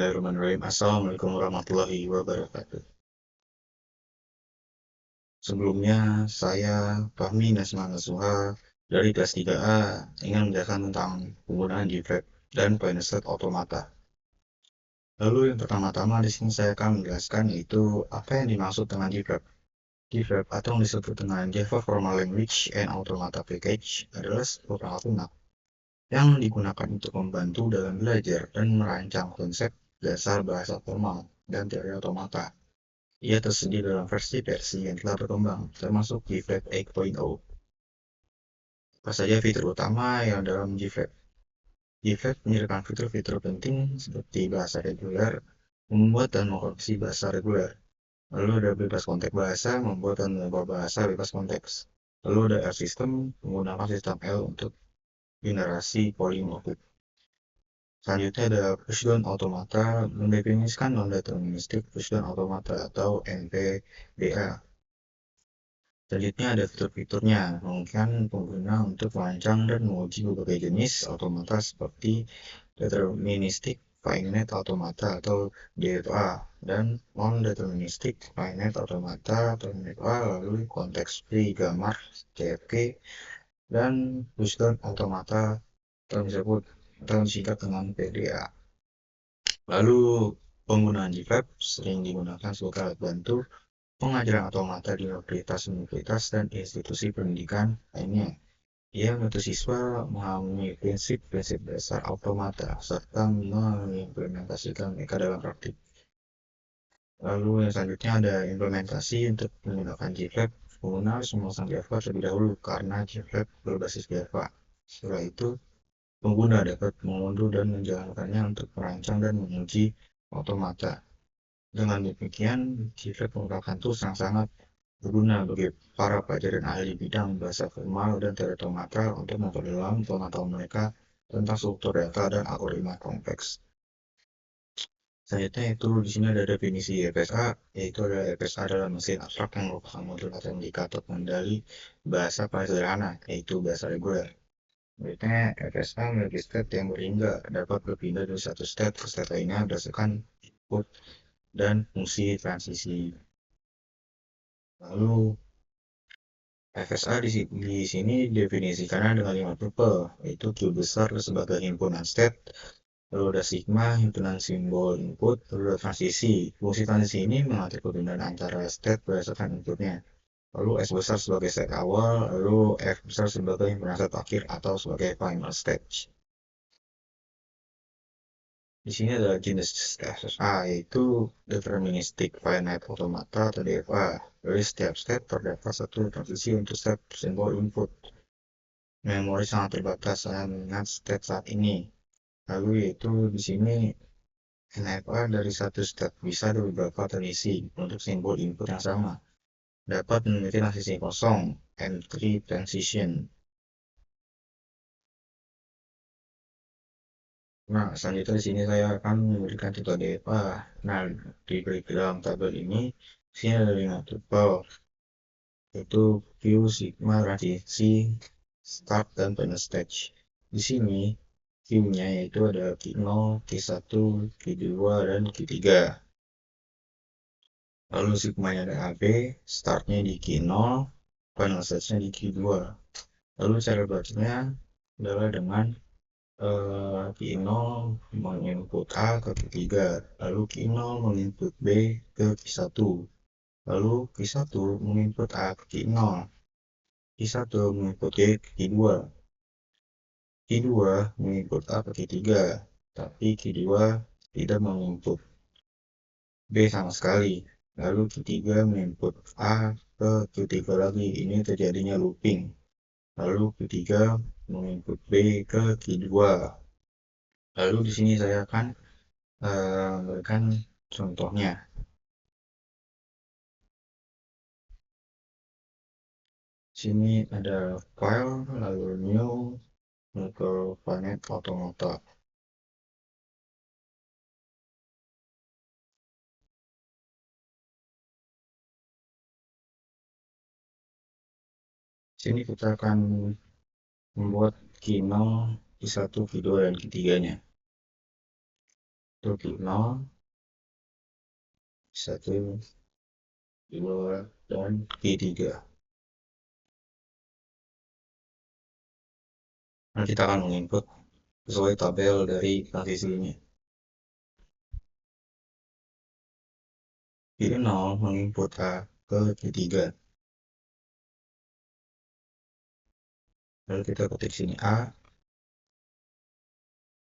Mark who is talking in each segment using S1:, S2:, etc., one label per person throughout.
S1: Bismillahirrahmanirrahim. Assalamualaikum warahmatullahi wabarakatuh. Sebelumnya, saya Fahmi Nasma Nasuha dari kelas 3A ingin menjelaskan tentang penggunaan GFrap dan Final State Automata. Lalu yang pertama-tama di sini saya akan menjelaskan yaitu apa yang dimaksud dengan GFrap. GFrap atau yang disebut dengan Java Formal Language and Automata Package adalah sebuah perangkat lunak yang digunakan untuk membantu dalam belajar dan merancang konsep dasar bahasa formal dan teori otomata. Ia tersedia dalam versi-versi yang telah berkembang, termasuk GFrap 8.0. Apa saja fitur utama yang dalam GFrap? GFrap menyediakan fitur-fitur penting seperti bahasa reguler, membuat dan mengoreksi bahasa reguler. Lalu ada bebas konteks bahasa, membuat dan mengubah bahasa bebas konteks. Lalu ada R system, menggunakan sistem L untuk generasi polimorfik. Selanjutnya ada pushdown automata, mendefinisikan non-deterministic pushdown automata atau NPDA. Selanjutnya ada fitur-fiturnya, memungkinkan pengguna untuk merancang dan menguji berbagai jenis automata seperti deterministic finite automata atau DFA dan non-deterministic finite automata atau DFA, lalu konteks free grammar CFG dan pushdown automata atau disebut atau disingkat dengan PDA. Lalu penggunaan GFrap sering digunakan sebagai alat bantu pengajaran otomata di universitas dan institusi pendidikan lainnya. Ia membantu siswa memahami prinsip-prinsip dasar automata serta mengimplementasikan mereka dalam praktik. Lalu yang selanjutnya ada implementasi untuk menggunakan GFrap. Pengguna harus memasang Java terlebih dahulu karena GFrap berbasis Java. Setelah itu, pengguna dapat mengunduh dan menjalankannya untuk merancang dan menguji otomata. Dengan demikian, GFrap merupakan tools yang sangat berguna bagi para pelajar dan ahli bidang bahasa formal dan teori otomata untuk memperdalam pengetahuan mereka tentang struktur data dan algoritma kompleks. Selanjutnya itu di sini ada definisi FSA, yaitu adalah FSA adalah mesin abstrak yang merupakan modul atau indikator pengendali bahasa paling sederhana, yaitu bahasa reguler. Selanjutnya, FSA memiliki state yang berhingga dapat berpindah dari satu state ke state lainnya berdasarkan input dan fungsi transisi. Lalu FSA di sini definisikannya dengan 5 tuple, yaitu Q besar sebagai himpunan state, lalu ada sigma, himpunan simbol input, lalu ada transisi. Fungsi transisi ini mengatur perpindahan antara state berdasarkan inputnya. Lalu S besar sebagai state awal, lalu F besar sebagai himpunan state akhir atau sebagai final stage. Di sini ada jenis FSA, yaitu deterministic finite automata atau DFA. Dari setiap step terdapat satu transisi untuk step simbol input. Memori sangat terbatas, saya mengingat state saat ini. Lalu yaitu di sini NFA dari satu step bisa ada beberapa transisi untuk simbol input yang sama. Dapat memiliki transisi kosong, M3 transition. Nah, selanjutnya di sini saya akan memberikan tipe DFA. Nah, di dalam tabel ini, sini ada 5 tuple, yaitu Q, sigma, transisi, start, dan final stage. Di sini Q-nya yaitu ada Q0, Q1, Q2, dan Q3. Lalu sigma-nya ada AB, startnya di Q0, final stage-nya di Q2. Lalu cara bacanya adalah dengan Q0 menginput A ke Q3, lalu Q0 menginput B ke Q1, lalu Q1 menginput A ke Q0, Q1 menginput B ke Q2, Q2 menginput A ke Q3, tapi Q2 tidak menginput B sama sekali. Lalu Q3 menginput A ke Q3 lagi. Ini terjadinya looping. Lalu Q3 menginput B ke Q2. Lalu di sini saya akan memberikan contohnya. Sini ada file, lalu new, ke finite automata. Sini kita akan membuat Q0, Q1, Q2, dan Q3-nya. Itu Q0, 1, 2, dan Q3. Nah, kita akan menginput sesuai tabel dari transisi ini. Q0 menginput A ke Q3. Lalu kita ketik sini A,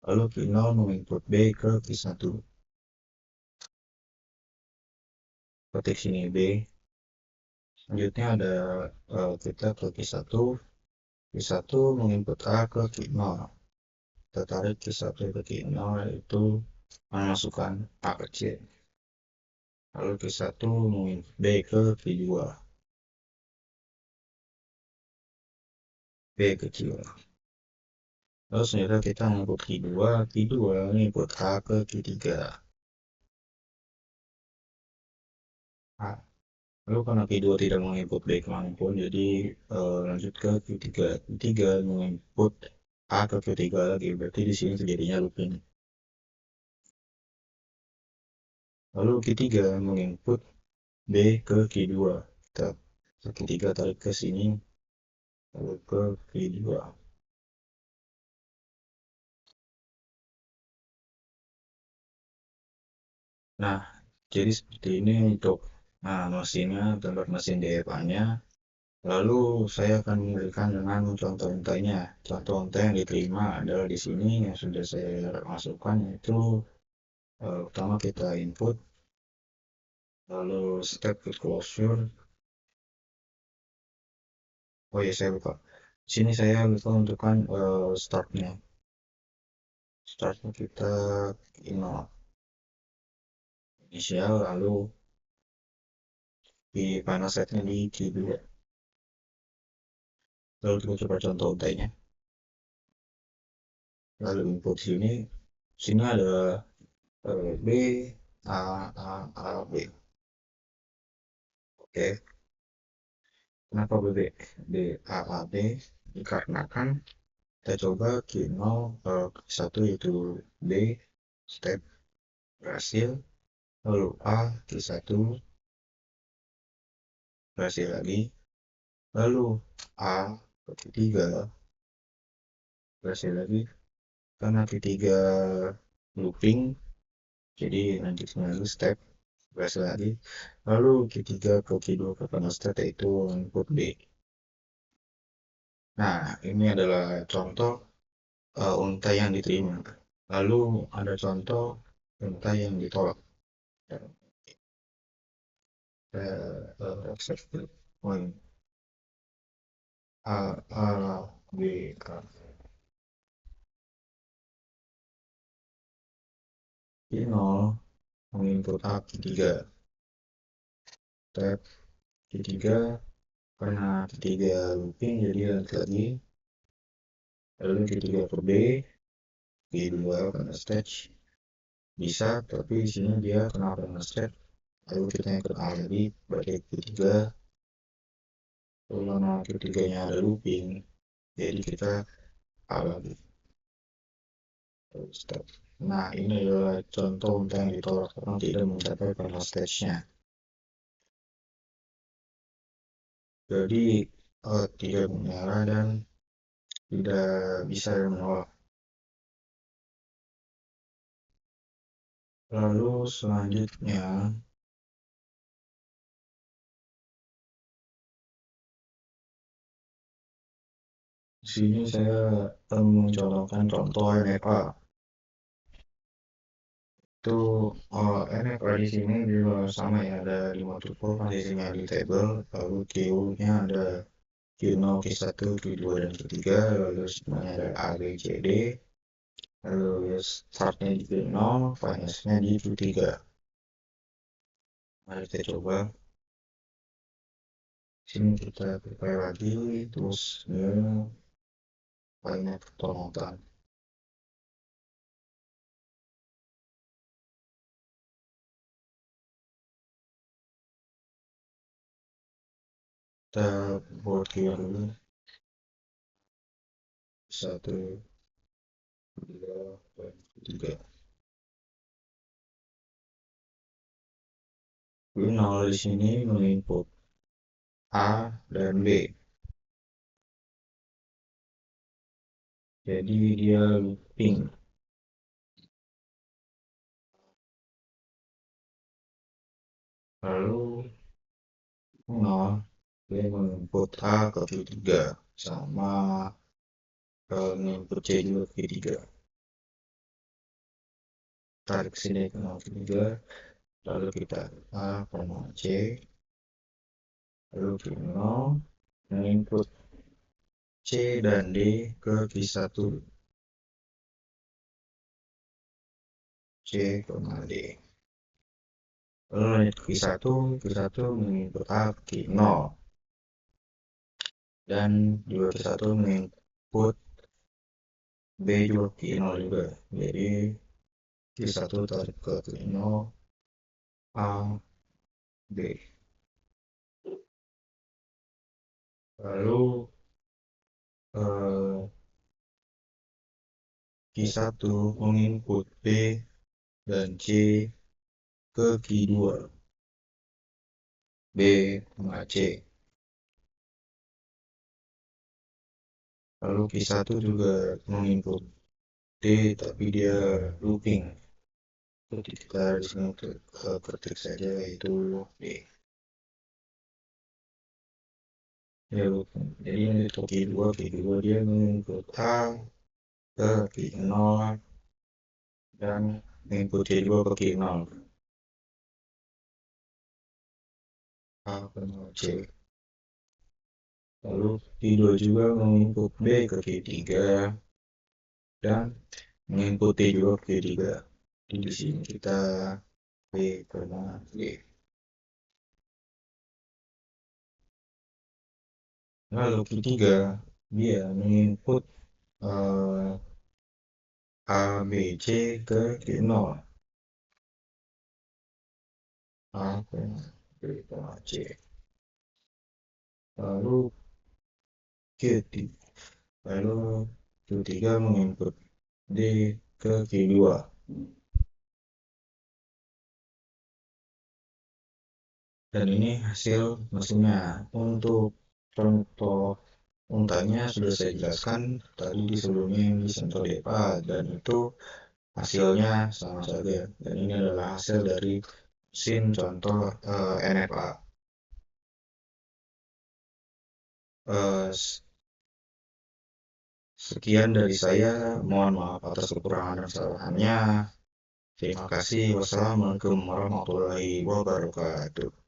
S1: lalu Q0 menginput B ke Q1. Ketik sini B. Selanjutnya ada kita ke Q1. Q1 menginput A ke Q0. Kita tarik Q1 ke Q0 yaitu memasukkan A kecil. Lalu Q1 menginput B ke Q2. B kecil. Lalu selanjutnya kita menginput Q2. Q2 menginput A ke Q3. A. Lalu karena Q2 tidak menginput B kemanapun, jadi lanjut ke Q3. Q3 menginput A ke Q3 lagi, berarti di sini terjadinya looping. Lalu Q3 menginput B ke Q2. Kita Q3 tarik ke sini, lalu ke Q2. Nah, jadi seperti ini untuk mesinnya, gambar mesin DFA-nya. Lalu saya akan memberikan dengan contoh untainya. Contoh untai yang diterima adalah di sini yang sudah saya masukkan, yaitu pertama kita input, lalu step to closure. Oh ya, saya lupa. Di sini saya lupa untukkan startnya. Startnya kita inisial, lalu di panel setnya di Q2. Lalu kita coba contoh untainya. Lalu input sini ada B, A, A, A, B. Oke, kenapa B, B, B, A, A, B? Dikarenakan kita coba Q0 1 yaitu B, step berhasil, lalu A, Q1 berhasil lagi, lalu A ke Q3 berhasil lagi, karena Q3 looping, jadi lanjutnya lagi step berhasil lagi, lalu Q3 ke Q2 ke panel state yaitu input B. Nah, ini adalah contoh untai yang diterima. Lalu ada contoh untai yang ditolak. Accepted point A, A, B, K. Ini menginput A Q3. Tab Q3 karena Q3 looping jadi lagi. Lalu Q3 ke B, Q2 karena stage bisa, tapi di sini dia kena karena stage. Lalu kita yang ke A lagi, berarti Q3. Lalu karena Q3-nya ada looping, jadi kita A lagi. Step. Nah, ini adalah contoh untuk yang ditolak karena tidak mencapai pada stage-nya. Jadi tidak menyala dan tidak bisa menolak. Lalu selanjutnya di sini saya akan mencontohkan contoh NFA. Itu NFA di sini juga sama ya, ada 5 tuple transisinya di table, lalu Q-nya ada Q0, Q1, Q2 dan Q3, lalu semuanya ada A, B, C, D. Lalu startnya di Q0, finishnya di Q3. Mari kita coba. Sini kita prepare lagi, terus banyak pertolongan. Kita buat QR dulu. 1, 2, 3. Q0 di sini menginput A dan B. Jadi dia looping. Lalu 0 dia menginput A ke Q3 sama menginput C juga ke Q3. Tarik sini ke 0 Q3, lalu kita A, C, lalu Q0 menginput C dan D ke Q1. C, D. Lalu lanjut ke Q1 menginput A ke Q0 dan juga Q1 menginput B juga ke Q0 juga. Jadi Q1 tarik ke Q0 A B. Lalu Q1 menginput B dan C ke Q2. B, C. Lalu Q1 juga menginput D tapi dia looping. Jadi kita di sini ketik saja yaitu D. Ya, looping. Jadi untuk Q2 dia menginput A ke Q0 dan menginput C juga ke Q0. A ke 0 C. Lalu Q2 juga menginput B ke Q3 dan menginput D juga ke Q3. Di sini kita B ke D. Lalu Q3 dia menginput A, B, C ke Q0. A, B, C. Lalu Q3, lalu Q3 menginput D ke Q2. Dan ini hasil mesinnya. Untuk contoh untainya sudah saya jelaskan tadi di sebelumnya di Sento Depa, dan itu hasilnya sama saja. Dan ini adalah hasil dari mesin contoh NFA. Sekian dari saya, mohon maaf atas kekurangan dan kesalahannya. Terima kasih. Wassalamualaikum warahmatullahi wabarakatuh.